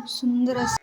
सुंदर असं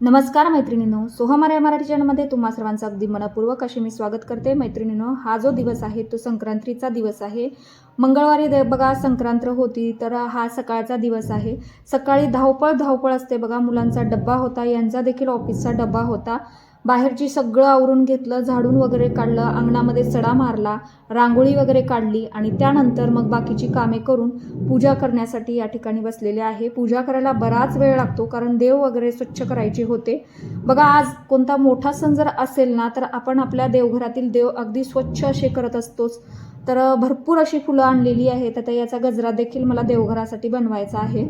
नमस्कार मैत्रिणींनो, सोहमर्या मराठी चॅनलमध्ये तुम्हा सर्वांचं अगदी मनपूर्वक असे मी स्वागत करते। मैत्रिणींनो, हा जो दिवस आहे तो संक्रांतीचा दिवस आहे। मंगळवारी बघा संक्रांत होती, तर हा सकाळचा दिवस आहे। सकाळी धावपळ असते बघा, मुलांचा डब्बा होता, यांचा देखील ऑफिसचा डब्बा होता। बाहेरची सगळं आवरून घेतलं, झाडून वगैरे काढलं, अंगणामध्ये सडा मारला, रांगोळी वगैरे काढली आणि त्यानंतर मग बाकीची कामे करून पूजा करण्यासाठी या ठिकाणी बसलेले आहे। पूजा करायला बराच वेळ लागतो, कारण देव वगैरे स्वच्छ करायचे होते बघा। आज कोणता मोठा सण जर असेल ना, तर आपण आपल्या देवघरातील देव अगदी स्वच्छ असे करत असतोच। तर भरपूर अशी फुलं आणलेली आहेत, आता याचा गजरा देखील मला देवघरासाठी बनवायचा आहे।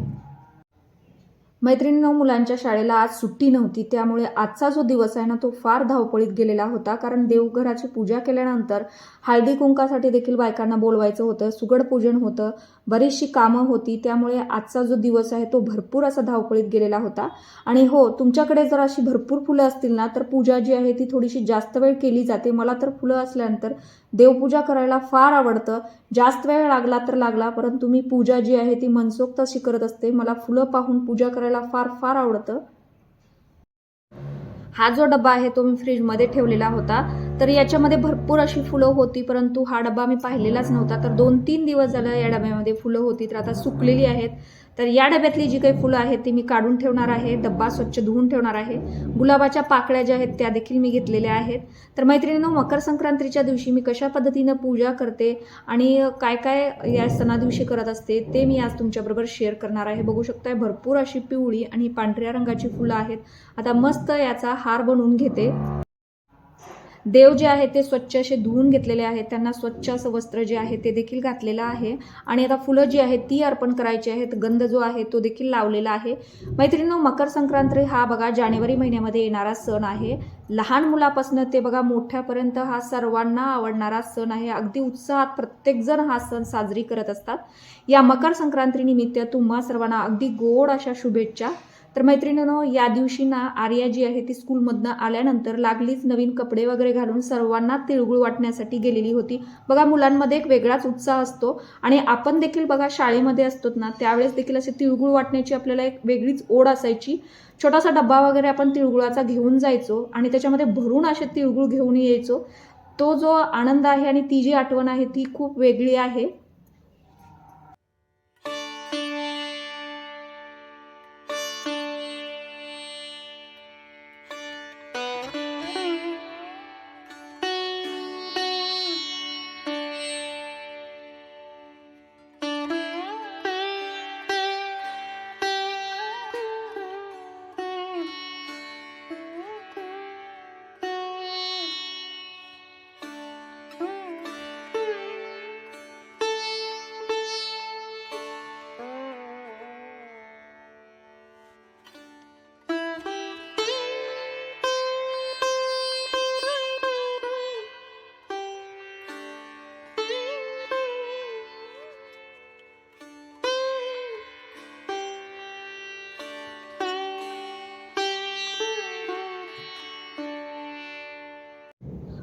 मैत्रिणींनो, मुलांच्या शाळेला आज सुट्टी नव्हती, त्यामुळे आजचा जो दिवस आहे ना तो फार धावपळीत गेलेला होता। कारण देवघराची पूजा केल्यानंतर हळदी कुंकासाठी देखील बायकांना बोलवायचं होतं, सुगड पूजन होतं, बरीचशी कामं होती, त्यामुळे आजचा जो दिवस आहे तो भरपूर असा धावपळीत गेलेला होता। आणि हो, तुमच्याकडे जर अशी भरपूर फुलं असतील ना, तर पूजा जी आहे ती थोडीशी जास्त वेळ केली जाते। मला तर फुलं असल्यानंतर देवपूजा करायला फार आवडतं, जास्त वेळ लागला तर लागला, परंतु मी पूजा जी आहे ती मनसोक्त अशी करत असते। मला फुलं पाहून पूजा करायला फार आवडतं। हा जो डब्बा आहे तो मी फ्रीजमध्ये ठेवलेला होता, तर याच्यामध्ये भरपूर अशी फुलं होती, परंतु हा डब्बा मी पाहिलेलाच नव्हता। तर 2-3 दिवस झालं या डब्यामध्ये फुलं होती, तर आता सुकलेली आहेत। तर या डब्यातली जी काही फुलं आहेत ती मी काढून ठेवणार आहे, डब्बा स्वच्छ धुवून ठेवणार आहे। गुलाबाच्या पाकळ्या ज्या आहेत त्या देखील मी घेतलेल्या आहेत। तर मैत्रिणींनो, मकर संक्रांतीच्या दिवशी मी कशा पद्धतीनं पूजा करते आणि काय काय या सणादिवशी करत असते ते मी आज तुमच्याबरोबर शेअर करणार आहे। बघू शकताय भरपूर अशी पिवळी आणि पांढऱ्या रंगाची फुलं आहेत। आता मस्त याचा हार बनवून घेते। देव जे आहे ते स्वच्छ असे धुवून घेतलेले आहेत, त्यांना स्वच्छ असं वस्त्र जे आहे ते देखील घातलेलं आहे आणि आता फुलं जी आहेत ती अर्पण करायची आहेत। गंध जो आहे तो देखील लावलेला आहे। मैत्रिणींनो, मकर संक्रांत हा बघा जानेवारी महिन्यामध्ये येणारा सण आहे। लहान मुलापासून ते बघा मोठ्यापर्यंत हा सर्वांना आवडणारा सण आहे। अगदी उत्साहात प्रत्येकजण हा सण साजरी करत असतात। या मकर संक्रांतीनिमित्त तुम्हा सर्वांना अगदी गोड अशा शुभेच्छा। तर मैत्रिणींनो, या दिवशी ना आर्या जी आहे ती स्कूलमधनं आल्यानंतर लागलीच नवीन कपडे वगैरे घालून सर्वांना तिळगुळ वाटण्यासाठी गेलेली होती बघा। मुलांमध्ये एक वेगळाच उत्साह असतो आणि आपण देखील बघा शाळेमध्ये असतो ना, त्यावेळेस देखील असे तिळगुळ वाटण्याची आपल्याला एक वेगळीच ओढ असायची। छोटासा डब्बा वगैरे आपण तिळगुळाचा घेऊन जायचो आणि त्याच्यामध्ये भरून असे तिळगुळ घेऊन यायचो। तो जो आनंद आहे आणि ती जी आठवण आहे ती खूप वेगळी आहे।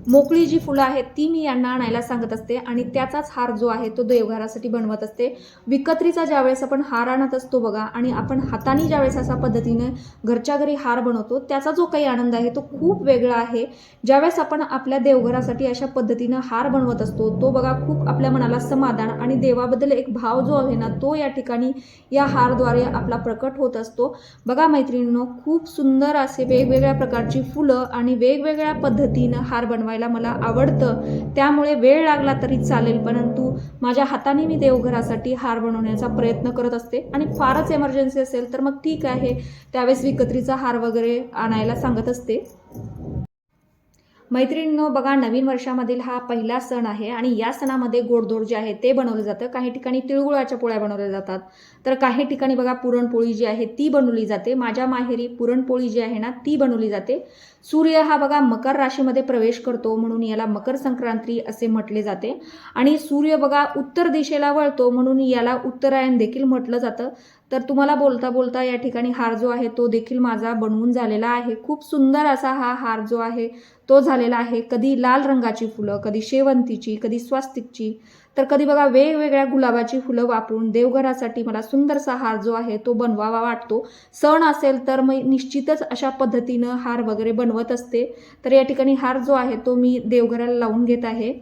मोकळी जी फुलं आहेत ती मी यांना आणायला सांगत असते आणि त्याचाच हार जो आहे तो देवघरासाठी बनवत असते। विकत्रीचा ज्यावेळेस आपण हार आणत असतो बघा आणि आपण हाताने ज्यावेळेस अशा पद्धतीने घरच्या घरी हार बनवतो, त्याचा जो काही आनंद आहे तो खूप वेगळा आहे। ज्यावेळेस आपण आपल्या देवघरासाठी अशा पद्धतीने हार बनवत असतो, तो बघा खूप आपल्या मनाला समाधान आणि देवाबद्दल एक भाव जो आहे ना तो या ठिकाणी या हारद्वारे आपला प्रकट होत असतो। बघा मैत्रिणींनो, खूप सुंदर असे वेगवेगळ्या प्रकारची फुलं आणि वेगवेगळ्या पद्धतीने हार बनवायचे बनवायला मला आवडतं, त्यामुळे वेळ लागला तरी चालेल, परंतु माझ्या हाताने मी देवघरासाठी हार बनवण्याचा प्रयत्न करत असते. आणि फारच इमर्जन्सी असेल तर मग ठीक आहे, त्यावेळेस विकत्रीचा हार वगैरे आणायला सांगत असते. मैत्रिणींनो, बघा, नवीन वर्षामधील हा पहिला सण आहे आणि या सणामध्ये गोडधोड जे आहे ते बनवलं जातं. काही ठिकाणी तिळगुळाच्या पोळ्या बनवल्या जातात, तर काही ठिकाणी बघा पुरणपोळी जी आहे ती बनवली जाते. माझ्या माहेरी पुरणपोळी जी आहे ना ती बनवली जाते. सूर्य हा बघा मकर राशीमध्ये प्रवेश करतो म्हणून याला मकर संक्रांती असे म्हटले जाते. आणि सूर्य बघा उत्तर दिशेला वळतो म्हणून याला उत्तरायण देखील म्हटलं जातं. तर तुम्हाला बोलता बोलता या ठिकाणी हार जो आहे तो देखील माझा बनवून झालेला आहे. खूप सुंदर असा हा हार जो आहे तो झालेला आहे. कधी लाल रंगाची फुलं, कधी शेवंतीची, कधी स्वास्तिकची, तर कधी बघा वेगवेगळ्या गुलाबाची फुलं वापरून देवघरासाठी मला सुंदरसा हार जो आहे तो बनवावा वाटतो. सण असेल तर मी निश्चितच अशा पद्धतीनं हार वगैरे बनवत असते. तर या ठिकाणी हार जो आहे तो मी देवघराला लावून घेत आहे.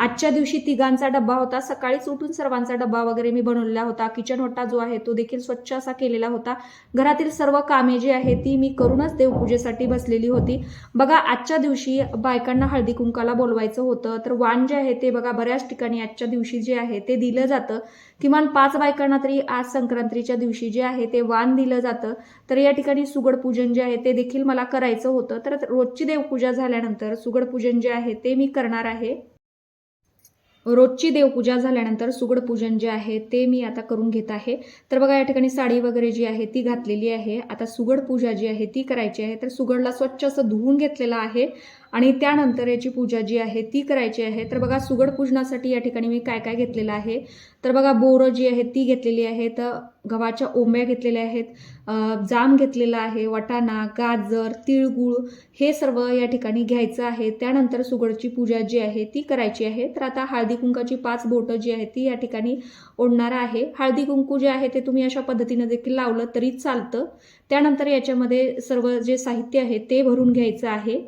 आजच्या दिवशी तिघांचा डब्बा होता. सकाळीच उठून सर्वांचा डब्बा वगैरे मी बनवलेला होता. किचन ओटा जो आहे तो देखील स्वच्छ असा केलेला होता. घरातील सर्व कामे जी आहे ती मी करूनच देवपूजेसाठी बसलेली होती. बघा, आजच्या दिवशी बायकांना हळदी कुंकाला बोलवायचं होतं, तर वाण जे आहे ते बघा बऱ्याच ठिकाणी आजच्या दिवशी जे आहे ते दिलं जातं. किमान 5 बायकांना तरी आज संक्रांतीच्या दिवशी जे आहे ते वाण दिलं जातं. तर या ठिकाणी सुगड पूजन जे आहे ते देखील मला करायचं होतं. तर रोजची देवपूजा झाल्यानंतर सुगड पूजन जे आहे ते मी करणार आहे. रोजची देवपूजा झाल्यानंतर सुगड पूजन जे आहे ते मी आता करून घेत आहे. तर बघा, या ठिकाणी साडी वगैरे जी आहे ती घातलेली आहे. आता सुगड पूजा जी आहे ती करायची आहे. तर सुगडला स्वच्छ असं धुवून घेतलेलं आहे आणि त्यानंतर याची पूजा जी आहे ती करायची आहे. तर बघा, सुगड पूजनासाठी या ठिकाणी मी काय काय घेतलेलं आहे, तर बघा, बोरं जी आहे ती घेतलेली आहेत, गव्हाच्या ओंब्या घेतलेल्या आहेत, जाम घेतलेला आहे, वाटाणा, गाजर, तिळगुळ हे सर्व या ठिकाणी घ्यायचं आहे. त्यानंतर सुगडची पूजा जी आहे ती करायची आहे. तर आता हळदी कुंकाची 5 बोटं जी आहे ती या ठिकाणी ओढणार आहे. हळदी कुंकू जे आहे ते तुम्ही अशा पद्धतीने देखील लावलं तरी चालतं. त्यानंतर याच्यामध्ये सर्व जे साहित्य आहे ते भरून घ्यायचं आहे.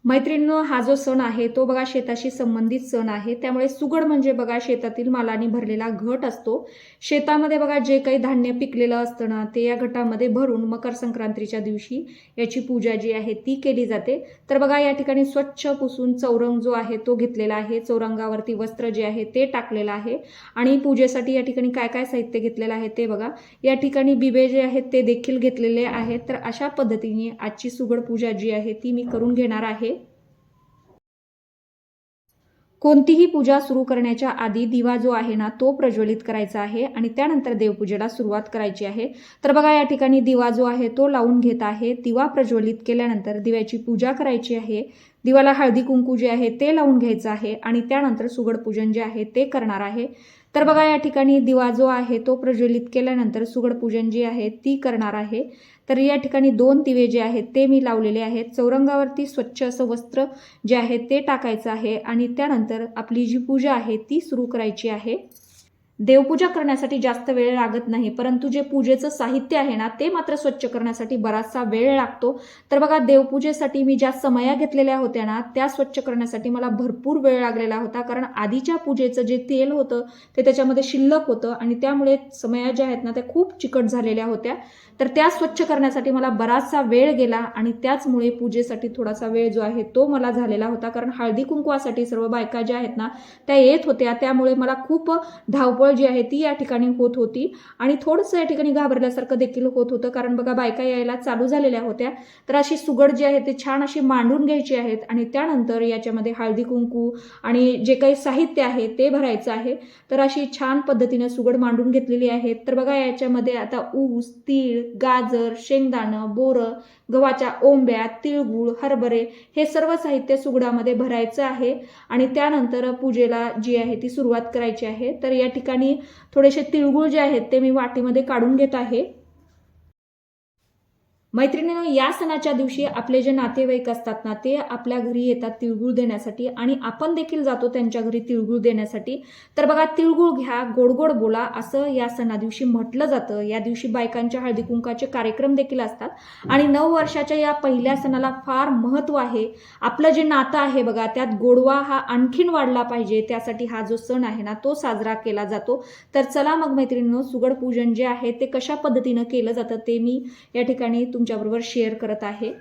मैत्रिणींनो, हा जो सण आहे तो बघा शेताशी संबंधित सण आहे. त्यामुळे सुगड म्हणजे बघा शेतातील मालाने भरलेला घट असतो. शेतामध्ये बघा जे काही धान्य पिकलेलं असतं ना ते या घटामध्ये भरून मकर संक्रांतीच्या दिवशी याची पूजा जी आहे ती केली जाते. तर बघा, या ठिकाणी स्वच्छ पुसून चौरंग जो आहे तो घेतलेला आहे. चौरंगावरती वस्त्र जे आहे ते टाकलेलं आहे आणि पूजेसाठी या ठिकाणी काय काय साहित्य घेतलेलं आहे ते बघा. या ठिकाणी बिबे जे आहेत ते देखील घेतलेले आहेत. तर अशा पद्धतीने आजची सुगड पूजा जी आहे ती मी करून घेणार आहे. कोणतीही पूजा सुरू करण्याच्या आधी दिवा जो आहे ना तो प्रज्वलित करायचा आहे आणि त्यानंतर देवपूजेला सुरुवात करायची आहे. तर बघा, या ठिकाणी दिवा जो आहे तो लावून घेत आहे. दिवा प्रज्वलित केल्यानंतर दिव्याची पूजा करायची आहे. दिवाला हळदी कुंकू जे आहे ते लावून घ्यायचं आहे आणि त्यानंतर सुगड पूजन जे आहे ते करणार आहे. तर बघा, या ठिकाणी दिवा जो आहे तो प्रज्वलित केल्यानंतर सुगड पूजन जी आहे ती करणार आहे. तर या ठिकाणी 2 दिवे जे आहेत ते मी लावलेले आहेत. चौरंगावरती स्वच्छ असं वस्त्र जे आहे ते टाकायचं आहे आणि त्यानंतर आपली जी पूजा आहे ती सुरू करायची आहे. देवपूजा करण्यासाठी जास्त वेळ लागत नाही, परंतु जे पूजेचं साहित्य आहे ना ते मात्र स्वच्छ करण्यासाठी बराचसा वेळ लागतो. तर बघा, देवपूजेसाठी मी ज्या समया घेतलेल्या होत्या ना त्या स्वच्छ करण्यासाठी मला भरपूर वेळ लागलेला होता, कारण आधीच्या पूजेचं जे तेल होतं ते त्याच्यामध्ये शिल्लक होतं आणि त्यामुळे समया ज्या आहेत ना त्या खूप चिकट झालेल्या होत्या. तर त्या स्वच्छ करण्यासाठी मला बराचसा वेळ गेला आणि त्याचमुळे पूजेसाठी थोडासा वेळ जो आहे तो मला झालेला होता. कारण हळदी कुंकवासाठी सर्व बायका ज्या आहेत ना त्या येत होत्या, त्यामुळे मला खूप धावपळ जी आहे ती या ठिकाणी होत होती आणि थोडंसं या ठिकाणी घाबरल्यासारखं देखील होत होतं. कारण बघा बायका यायला चालू झालेल्या होत्या. तर अशी सुगड जी आहे ते छान अशी मांडून घ्यायची आहेत आणि त्यानंतर याच्यामध्ये हळदी कुंकू आणि जे काही साहित्य आहे ते भरायचं आहे. तर अशी छान पद्धतीने सुगड मांडून घेतलेली आहे. तर बघा याच्यामध्ये आता ऊस, तीळ, गाजर, शेंगदाणं, बोरं, गव्हाच्या ओंब्या, तिळगुळ, हरभरे हे सर्व साहित्य सुगडामध्ये भरायचं आहे आणि त्यानंतर पूजेला जी आहे ती सुरुवात करायची आहे. तर या ठिकाणी थोडेसे तिळगुळ जे आहेत ते मी वाटीमध्ये काढून घेत आहे. मैत्रिणींनो, या सणाच्या दिवशी आपले जे नातेवाईक असतात ना ते आपल्या घरी येतात तिळगुळ देण्यासाठी आणि आपण देखील जातो त्यांच्या घरी तिळगुळ देण्यासाठी. तर बघा, तिळगुळ घ्या, गोड गोड बोला असं या सणा दिवशी म्हटलं जातं. या दिवशी बायकांच्या हळदी कुंकाचे कार्यक्रम देखील असतात आणि नववर्षाच्या या पहिल्या सणाला फार महत्त्व आहे. आपलं जे नातं आहे बघा त्यात गोडवा हा आणखीन वाढला पाहिजे, त्यासाठी हा जो सण आहे ना तो साजरा केला जातो. तर चला मग मैत्रिणींनो, सुगड पूजन जे आहे ते कशा पद्धतीनं केलं जातं ते मी या ठिकाणी तुमच्याबरोबर शेअर करत आहे.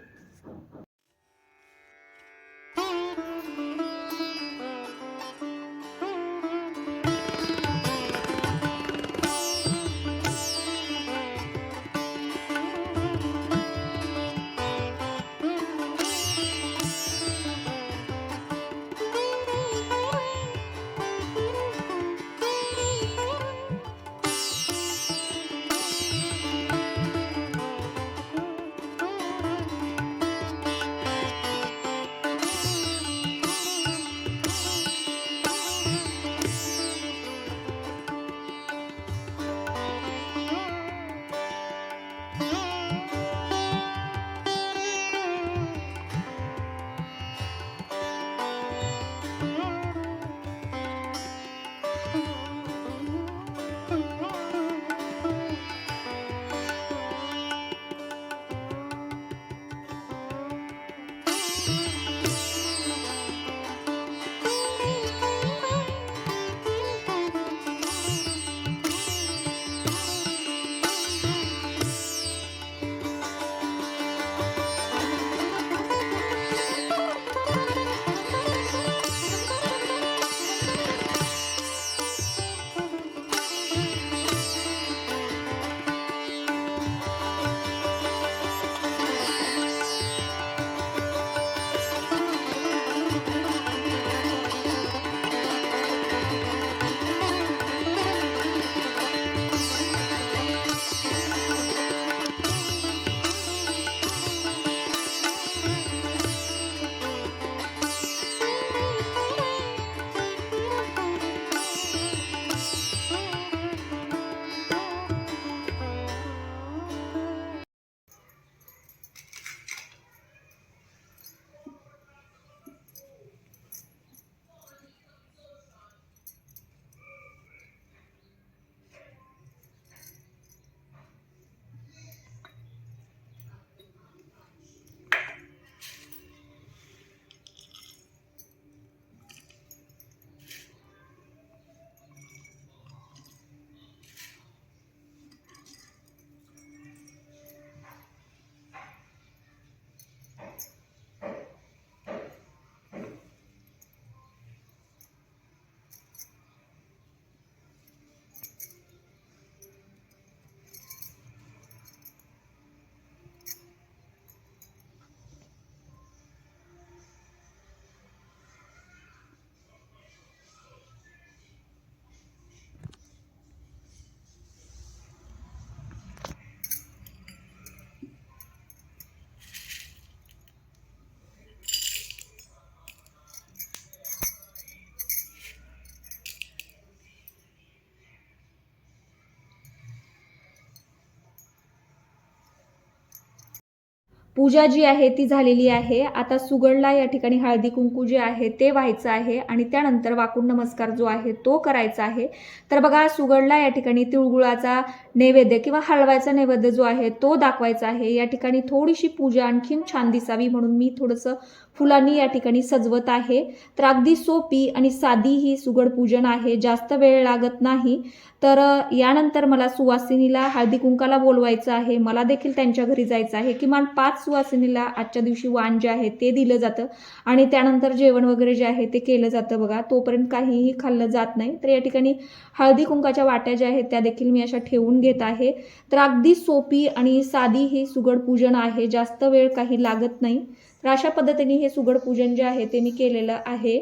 पूजा जी आहे ती झालेली आहे। आता सुगडला या ठिकाणी हळदी कुंकू जे आहे ते व्हायचं आहे आणि त्यानंतर वाकुड नमस्कार जो आहे तो करायचा आहे। तर बघा सुगडला या ठिकाणी तिळगुळाचा नैवेद्य किंवा हलव्याचा नैवेद्य जो आहे तो दाखवायचा आहे। या ठिकाणी थोडीशी पूजा आणखीन छान दिसावी म्हणून मी थोडंसं फुलांनी या ठिकाणी सजवत आहे। तर अगदी सोपी आणि साधी ही सुगड पूजन आहे, जास्त वेळ लागत नाही। तर यानंतर मला सुवासिनीला हळदी कुंकाला बोलवायचं आहे, मला देखील त्यांच्या घरी जायचं आहे। किमान 5 सुवासिनीला आजच्या दिवशी वाण जे आहे ते दिलं जातं आणि त्यानंतर जेवण वगैरे जे आहे ते केलं जातं बघा, तोपर्यंत काहीही खाल्लं जात नाही। तर या ठिकाणी हळदी कुंकाच्या वाट्या ज्या आहेत त्या देखील मी अशा ठेवून घेत आहे। तर अगदी सोपी आणि साधी ही सुगड पूजन आहे, जास्त वेळ काही लागत नाही। तर अशा पद्धतीने हे सुगड पूजन जे आहे ते मी केलेलं आहे।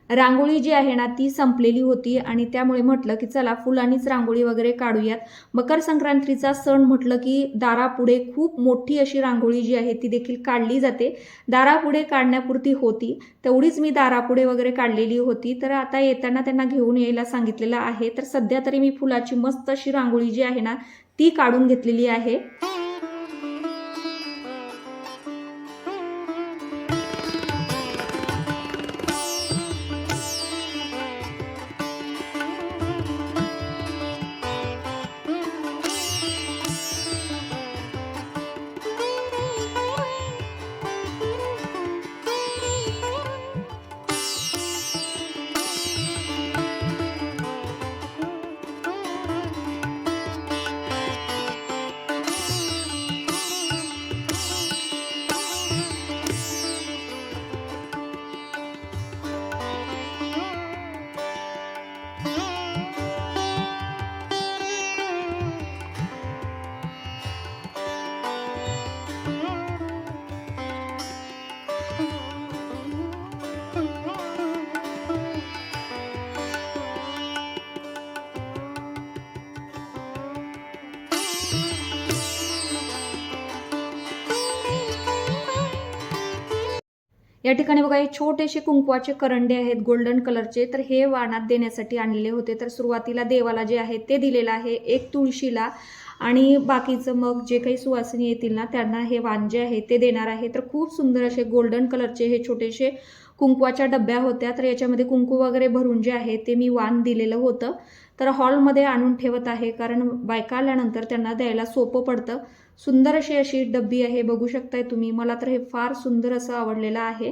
रांगोळी जी आहे ना ती संपलेली होती आणि त्यामुळे म्हटलं की चला फुलांनीच रांगोळी वगैरे काढूयात। मकर संक्रांतीचा सण म्हटलं की दारापुढे खूप मोठी अशी रांगोळी जी आहे ती देखील काढली जाते। दारापुढे काढण्यापुरती होती तेवढीच मी दारापुढे वगैरे काढलेली होती। तर आता येताना त्यांना घेऊन यायला सांगितलेलं आहे। तर सध्या तरी मी फुलाची मस्त अशी रांगोळी जी आहे ना ती काढून घेतलेली आहे। या ठिकाणी बघा हे छोटेसे कुंकवाचे करंडे आहेत गोल्डन कलरचे, तर हे वाणात देण्यासाठी आणलेले होते। तर सुरुवातीला देवाला जे आहे ते दिलेलं आहे, एक तुळशीला आणि बाकीचं मग जे काही सुवासिनी येतील ना त्यांना हे वाण जे आहे ते देणार आहे। तर खूप सुंदर असे गोल्डन कलरचे हे छोटेसे कुंकवाच्या डब्या होत्या। तर याच्यामध्ये कुंकू वगैरे भरून जे आहे ते मी वाण दिलेलं होतं। तर हॉलमध्ये आणून ठेवत आहे कारण बायका आल्यानंतर त्यांना द्यायला सोपं पडतं। सुंदर अशी डब्बी आहे, बघू शकताय तुम्ही। मला तर हे फार सुंदर असं आवडलेलं आहे।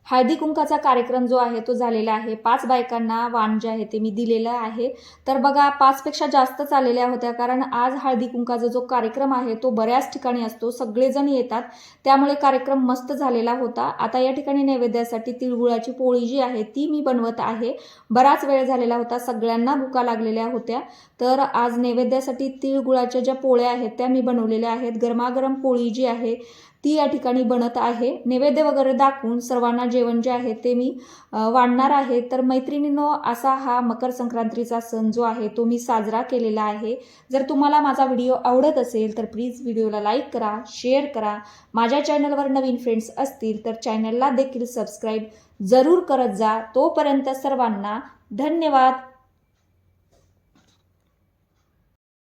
हळदी कुंकाचा कार्यक्रम जो आहे तो झालेला आहे। 5 बायकांना वाण जे आहे ते मी दिलेलं आहे। तर बघा 5 पेक्षा जास्तच आलेल्या होत्या कारण आज हळदी कुंकाचा जो कार्यक्रम आहे तो बऱ्याच ठिकाणी असतो, सगळेजण येतात, त्यामुळे कार्यक्रम मस्त झालेला होता। आता या ठिकाणी नैवेद्यासाठी तिळगुळाची पोळी जी आहे ती मी बनवत आहे। बराच वेळ झालेला होता, सगळ्यांना भुका लागलेल्या होत्या। तर आज नैवेद्यासाठी तिळगुळाच्या ज्या पोळ्या आहेत त्या मी बनवलेल्या आहेत। गरमागरम पोळी जी आहे ती या ठिकाणी बनत आहे। नैवेद्य वगैरे दाखवून सर्वांना जेवण जे आहे ते मी वाढणार आहे। तर मैत्रिणींनो, असा हा मकर संक्रांतीचा सण जो आहे तो मी साजरा केलेला आहे। जर तुम्हाला माझा व्हिडिओ आवडत असेल तर प्लीज व्हिडिओला लाईक करा, शेअर करा। माझ्या चॅनलवर नवीन फ्रेंड्स असतील तर चॅनलला देखील सबस्क्राईब जरूर करत जा। तोपर्यंत सर्वांना धन्यवाद।